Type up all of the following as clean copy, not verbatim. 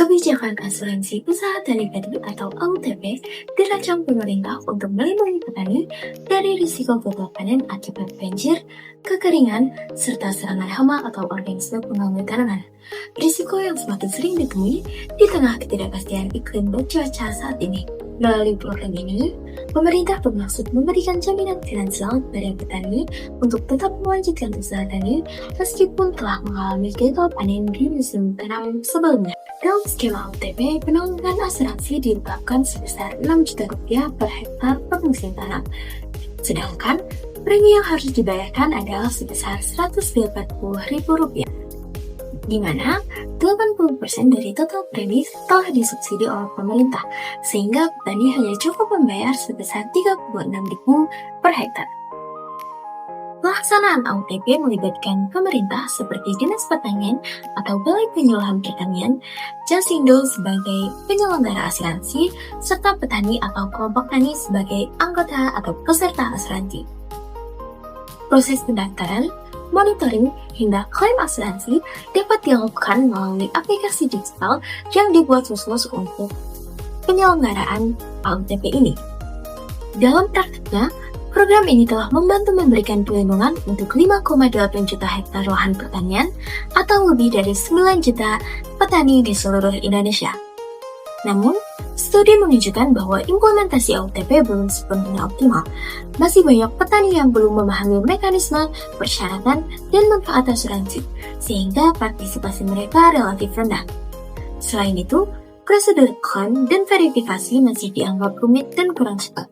Kebijakan Asuransi Usaha Tani Padi atau AUTP dirancang pemerintah untuk melindungi petani dari risiko gagal panen akibat banjir, kekeringan, serta serangan hama atau organisme pengganggu tanaman. Risiko yang semakin sering ditemui di tengah ketidakpastian iklim dan cuaca saat ini. Melalui program ini, pemerintah bermaksud memberikan jaminan finansial kepada petani untuk tetap melanjutkan usaha tani meskipun telah mengalami gagal panen di musim tanam sebelumnya. Dalam skema AUTP, penanggungan asuransi ditetapkan sebesar Rp6 juta per hektar per musim tanam. Sedangkan, premi yang harus dibayarkan adalah sebesar Rp180.000, di mana 80% dari total premi telah disubsidi oleh pemerintah, sehingga petani hanya cukup membayar sebesar Rp36.000 per hektar. Pelaksanaan AUTP melibatkan pemerintah seperti Dinas Pertanian atau Balai Penyuluhan Pertanian, Jasindo sebagai penyelenggara asuransi, serta petani atau kelompok tani sebagai anggota atau peserta asuransi. Proses pendaftaran, monitoring, hingga klaim asuransi dapat dilakukan melalui aplikasi digital yang dibuat khusus untuk penyelenggaraan AUTP ini. Dalam praktiknya, program ini telah membantu memberikan perlindungan untuk 5,8 juta hektar lahan pertanian atau lebih dari 9 juta petani di seluruh Indonesia. Namun, studi menunjukkan bahwa implementasi AUTP belum sepenuhnya optimal. Masih banyak petani yang belum memahami mekanisme, persyaratan, dan manfaat asuransi, sehingga partisipasi mereka relatif rendah. Selain itu, prosedur klaim dan verifikasi masih dianggap rumit dan kurang cepat,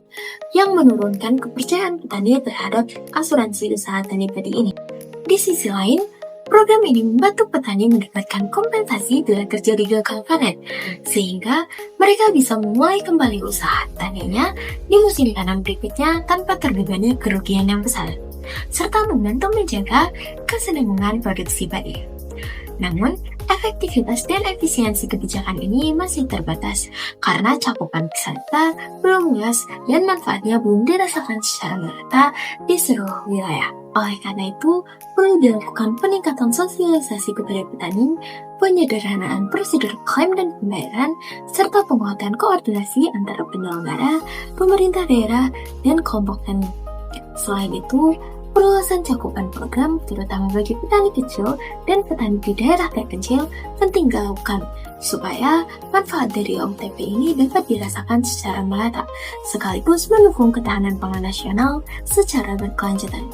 yang menurunkan kepercayaan petani terhadap asuransi usaha tani padi ini. Di sisi lain, program ini membantu petani mendapatkan kompensasi bila terjadi gagal panen, sehingga mereka bisa memulai kembali usaha taninya di musim tanam berikutnya tanpa terbebani kerugian yang besar, serta membantu menjaga kesenambungan produksi padi. Namun, efektivitas dan efisiensi kebijakan ini masih terbatas karena cakupan peserta belum luas dan manfaatnya belum dirasakan secara merata di seluruh wilayah. Oleh karena itu, perlu dilakukan peningkatan sosialisasi kepada petani, penyederhanaan prosedur klaim dan pembayaran, serta penguatan koordinasi antara penyelenggara, pemerintah daerah, dan kelompok tani. Selain itu, perluasan cakupan program, terutama bagi petani kecil dan petani di daerah terpencil, penting dilakukan supaya manfaat dari AUTP ini dapat dirasakan secara merata, sekaligus mendukung ketahanan pangan nasional secara berkelanjutan.